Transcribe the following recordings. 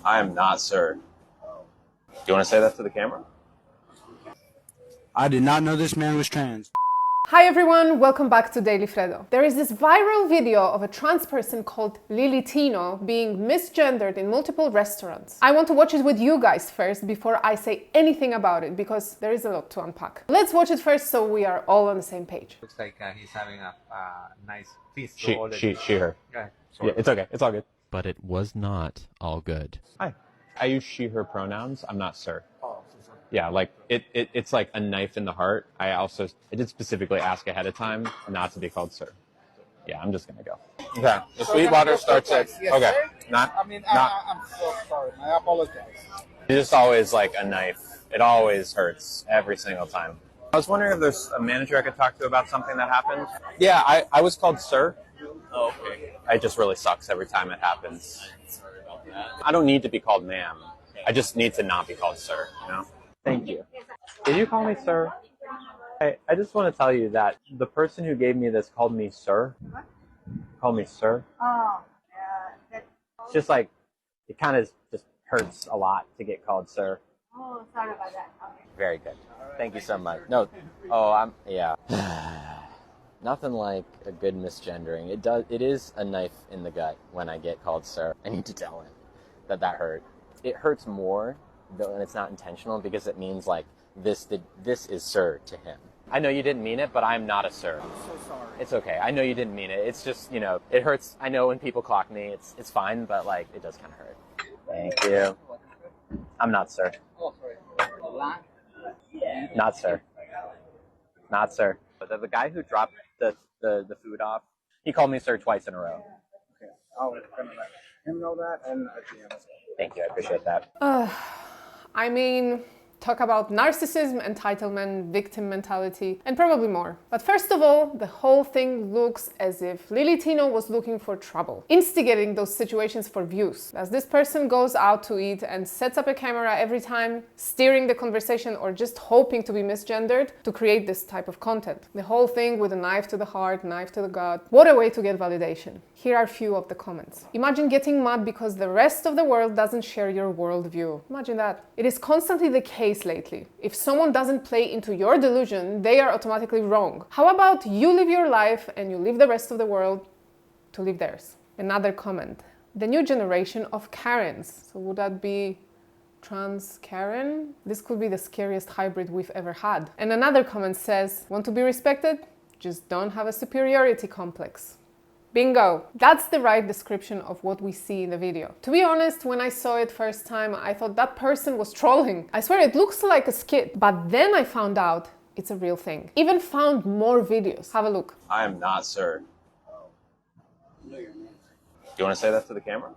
I am not, sir. Do you want to say that to the camera? I did not know this man was trans. Hi everyone, welcome back to Daily Freddo. There is this viral video of a trans person called Lilitino being misgendered in multiple restaurants. I want to watch it with you guys first before I say anything about it because there is a lot to unpack. Let's watch it first so we are all on the same page. Looks like he's having a nice feast. She, her. Yeah, Yeah, it's okay. It's all good. But it was not all good. Hi. I use she, her pronouns. I'm not sir. Yeah, like it's like a knife in the heart. I did specifically ask ahead of time not to be called sir. Yeah, I'm just gonna go. Okay. The Sweetwater starts at okay. Not. I'm so sorry. I apologize. It's just always like a knife. It always hurts every single time. I was wondering if there's a manager I could talk to about something that happened. Yeah, I was called sir. Oh, okay. It just really sucks every time it happens. Sorry about that. I don't need to be called ma'am. I just need to not be called sir, you know? Thank you. Did you call me sir? I just want to tell you that the person who gave me this called me sir. What? Called me sir. Oh, It's just like, it kind of just hurts a lot to get called sir. oh, sorry about that. Okay. Very good. Thank you so much. No, yeah. Nothing like a good misgendering. It is a knife in the gut when I get called sir. I need to tell him that hurt. It hurts more though, and it's not intentional because it means like this is sir to him. I know you didn't mean it, but I'm not a sir. I'm so sorry. It's okay. I know you didn't mean it. It's just, you know, it hurts. I know when people clock me, it's fine, but like it does kind of hurt. Thank you. I'm not sir. Oh, sorry. Not sir. Not sir. The guy who dropped the food off, he called me sir twice in a row. Okay. I'll let him know that and Thank you. I appreciate that. I mean, talk about narcissism, entitlement, victim mentality, and probably more. But first of all, the whole thing looks as if Lilitino was looking for trouble, instigating those situations for views. As this person goes out to eat and sets up a camera every time, steering the conversation or just hoping to be misgendered to create this type of content. The whole thing with a knife to the heart, knife to the gut. What a way to get validation. Here are a few of the comments. Imagine getting mad because the rest of the world doesn't share your worldview. Imagine that. It is constantly the case lately. If someone doesn't play into your delusion, they are automatically wrong. How about you live your life and you leave the rest of the world to live theirs? Another comment. The new generation of Karens. So would that be trans Karen? This could be the scariest hybrid we've ever had. And another comment says, want to be respected? Just don't have a superiority complex. Bingo! That's the right description of what we see in the video. To be honest, when I saw it first time, I thought that person was trolling. I swear it looks like a skit, but then I found out it's a real thing. Even found more videos. Have a look. I am not, sir. Do you want to say that to the camera?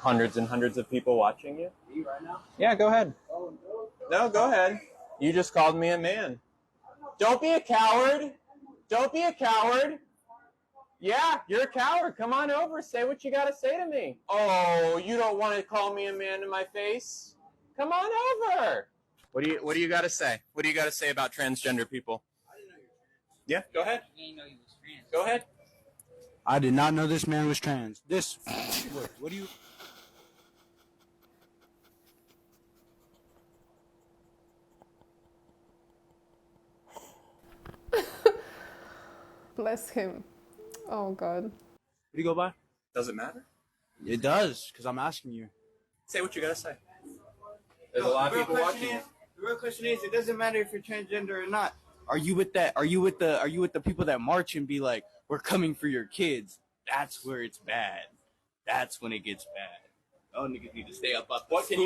Hundreds and hundreds of people watching you? Me right now? Yeah, go ahead. Oh, No, go ahead. You just called me a man. Don't be a coward. Don't be a coward. Yeah, you're a coward. Come on over. Say what you got to say to me. Oh, you don't want to call me a man in my face? Come on over. What do you got to say? What do you got to say about transgender people? Yeah, go ahead. Go ahead. I did not know this man was trans. What do you... Bless him. Oh God. What do you go by? Does it matter? It does, because I'm asking you. Say what you got to say. There's a lot of people watching you. The real question is, it doesn't matter if you're transgender or not. Are you with the people that march and be like, we're coming for your kids? That's where it's bad. That's when it gets bad. Oh, niggas need to stay up. What's your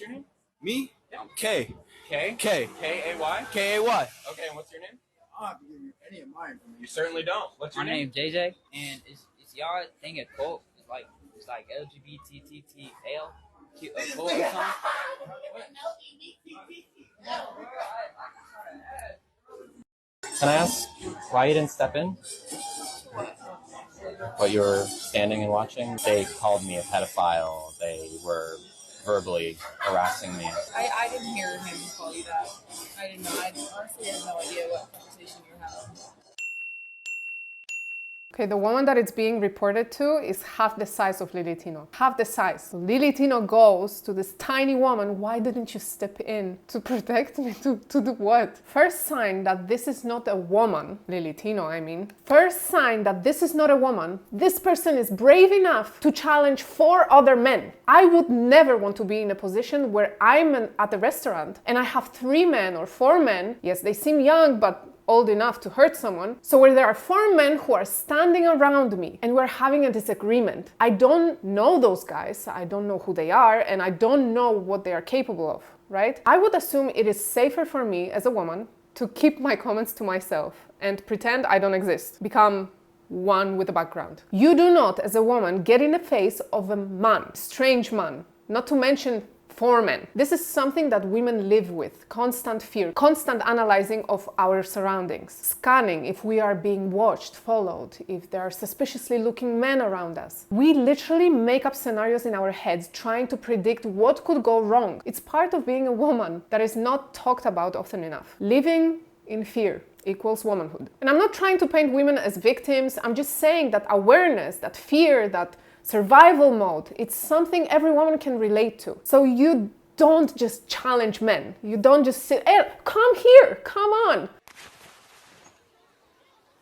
name? Me? I'm K. K? K. K-A-Y? K-A-Y. Okay, and what's your name? I don't give you any of mine. You certainly don't. What's your My name? name's JJ, and is y'all thing a cult? It's like LGBTTL cult or something? Can I ask why you didn't step in? What you were standing and watching? They called me a pedophile. They were verbally harassing me. I didn't hear him call you that. I didn't know. I honestly had no idea what conversation you were having. Okay, the woman that it's being reported to is half the size of Lily Tino. Half the size. So Lily Tino goes to this tiny woman, why didn't you step in to protect me? To do what? First sign that this is not a woman, Lily Tino I mean, first sign that this is not a woman, this person is brave enough to challenge 4 other men. I would never want to be in a position where I'm at a restaurant and I have 3 men or 4 men, yes, they seem young, but old enough to hurt someone. So where there are 4 men who are standing around me and we're having a disagreement. I don't know those guys, I don't know who they are, and I don't know what they are capable of, right? I would assume it is safer for me as a woman to keep my comments to myself and pretend I don't exist. Become one with the background. You do not, as a woman, get in the face of a man, strange man, not to mention 4 men. This is something that women live with. Constant fear, constant analyzing of our surroundings. Scanning if we are being watched, followed, if there are suspiciously looking men around us. We literally make up scenarios in our heads trying to predict what could go wrong. It's part of being a woman that is not talked about often enough. Living in fear equals womanhood. And I'm not trying to paint women as victims, I'm just saying that awareness, that fear, that survival mode, it's something every woman can relate to. So you don't just challenge men. You don't just sit, hey, come here, come on.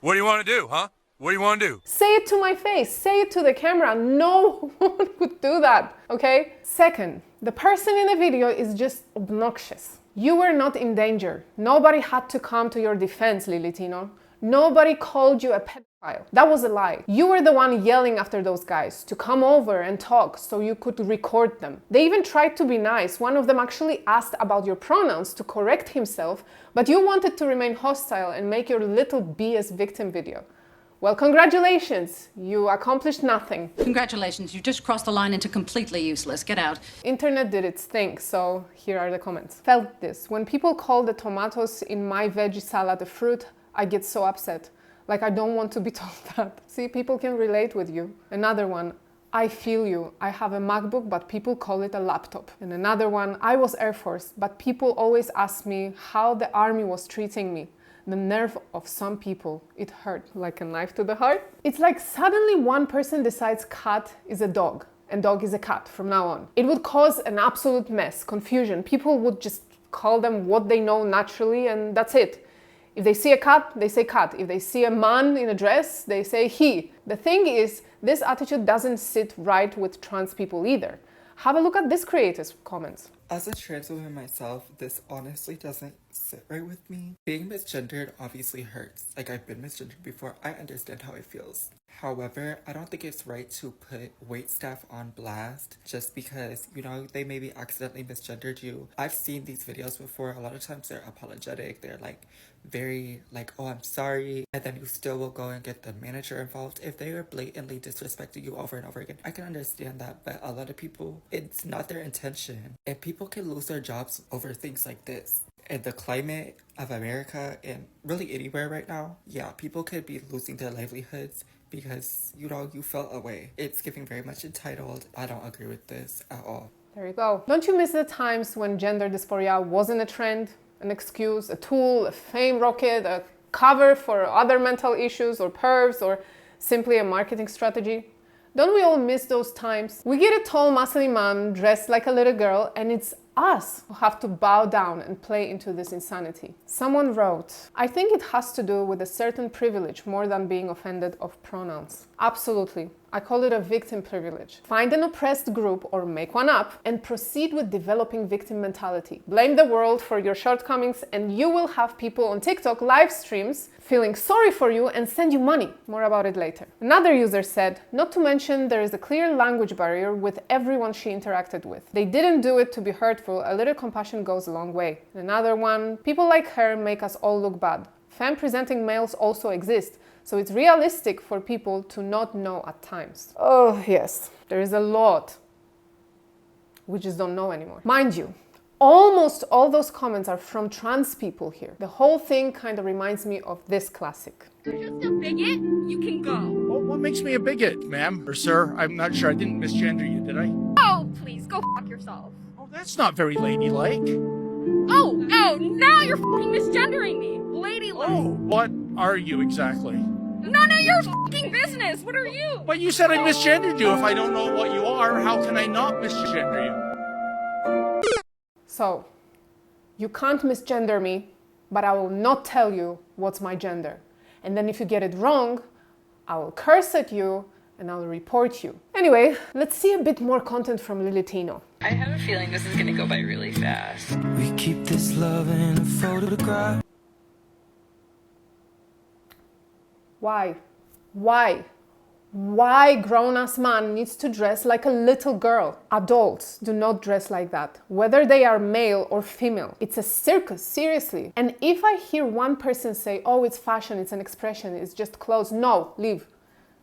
What do you want to do, huh? What do you want to do? Say it to my face, say it to the camera. No one would do that, okay? Second, the person in the video is just obnoxious. You were not in danger. Nobody had to come to your defense, Lily Tino. Nobody called you a pedophile. That was a lie. You were the one yelling after those guys to come over and talk so you could record them. They even tried to be nice. One of them actually asked about your pronouns to correct himself, but you wanted to remain hostile and make your little BS victim video. Well, congratulations, you accomplished nothing. Congratulations, you just crossed the line into completely useless. Get out. Internet did its thing, so here are the comments. Felt this. When people call the tomatoes in my veggie salad a fruit, I get so upset. Like I don't want to be told that. See, people can relate with you. Another one, I feel you. I have a MacBook, but people call it a laptop. And another one, I was Air Force, but people always ask me how the army was treating me. The nerve of some people, it hurt like a knife to the heart. It's like suddenly one person decides cat is a dog and dog is a cat from now on. It would cause an absolute mess, confusion. People would just call them what they know naturally and that's it. If they see a cat, they say cat. If they see a man in a dress, they say he. The thing is, this attitude doesn't sit right with trans people either. Have a look at this creator's comments. As a trans woman myself, this honestly doesn't sit right with me. Being misgendered obviously hurts. Like, I've been misgendered before, I understand how it feels. However, I don't think it's right to put wait staff on blast just because, you know, they maybe accidentally misgendered you. I've seen these videos before. A lot of times they're apologetic. They're like very like, oh, I'm sorry. And then you still will go and get the manager involved. If they are blatantly disrespecting you over and over again, I can understand that. But a lot of people, it's not their intention. And people can lose their jobs over things like this. And the climate of America and really anywhere right now, yeah, people could be losing their livelihoods because, you know, you felt away. It's giving very much entitled. I don't agree with this at all. There you go. Don't you miss the times when gender dysphoria wasn't a trend, an excuse, a tool, a fame rocket, a cover for other mental issues or pervs, or simply a marketing strategy? Don't we all miss those times? We get a tall, muscly man dressed like a little girl, and it's us who have to bow down and play into this insanity. Someone wrote, I think it has to do with a certain privilege more than being offended of pronouns. Absolutely. I call it a victim privilege. Find an oppressed group or make one up and proceed with developing victim mentality. Blame the world for your shortcomings and you will have people on TikTok live streams feeling sorry for you and send you money. More about it later. Another user said, not to mention there is a clear language barrier with everyone she interacted with. They didn't do it to be hurtful. A little compassion goes a long way. Another one, people like her make us all look bad. Femme-presenting males also exist. So it's realistic for people to not know at times. Oh yes, there is a lot we just don't know anymore. Mind you, almost all those comments are from trans people here. The whole thing kind of reminds me of this classic. You're just a bigot? You can go. Well, what makes me a bigot, ma'am? Or sir, I'm not sure. I didn't misgender you, did I? Oh, please, go fuck yourself. Oh, that's not very ladylike. Oh, now you're fucking misgendering me. Ladylike. Oh, what are you exactly? None of your fucking business. What are you? But you said I misgendered you. If I don't know what you are, how can I not misgender you? So, you can't misgender me, but I will not tell you what's my gender. And then if you get it wrong, I will curse at you and I'll report you. Anyway, let's see a bit more content from Lilitino. I have a feeling this is gonna go by really fast. We keep this love in a photograph. Why? Why? Why grown-ass man needs to dress like a little girl? Adults do not dress like that, whether they are male or female. It's a circus, seriously. And if I hear one person say, oh, it's fashion, it's an expression, it's just clothes, no, leave.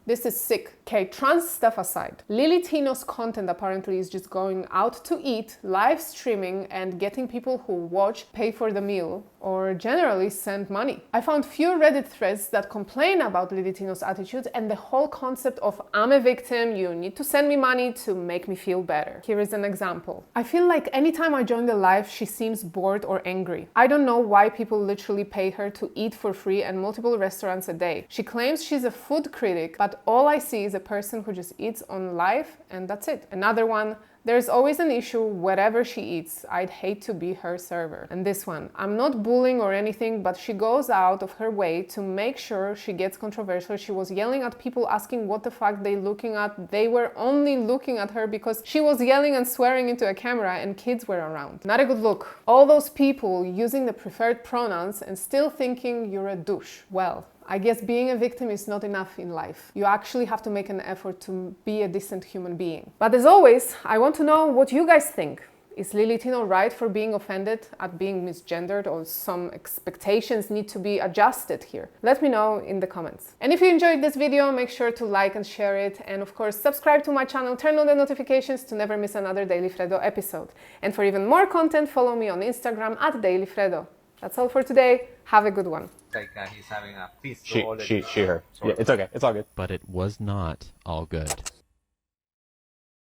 This is sick. Okay, trans stuff aside. Lilitino's content apparently is just going out to eat, live streaming, and getting people who watch pay for the meal, or generally send money. I found few Reddit threads that complain about Lilitino's attitude and the whole concept of I'm a victim, you need to send me money to make me feel better. Here is an example. I feel like anytime I join the live, she seems bored or angry. I don't know why people literally pay her to eat for free at multiple restaurants a day. She claims she's a food critic, but all I see is a person who just eats on live and that's it. Another one, there's always an issue wherever she eats. I'd hate to be her server. And this one, I'm not bullying or anything, but she goes out of her way to make sure she gets controversial. She was yelling at people asking what the fuck they looking at. They were only looking at her because she was yelling and swearing into a camera and kids were around. Not a good look. All those people using the preferred pronouns and still thinking you're a douche. Well, I guess being a victim is not enough in life. You actually have to make an effort to be a decent human being. But as always, I want to know what you guys think. Is Lilitino right for being offended at being misgendered, or some expectations need to be adjusted here? Let me know in the comments. And if you enjoyed this video, make sure to like and share it. And of course, subscribe to my channel, turn on the notifications to never miss another Daily Freddo episode. And for even more content, follow me on Instagram at Daily Freddo. That's all for today. Have a good one. Like he's having a feast. She, her. Yeah, it's okay. It's all good. But it was not all good.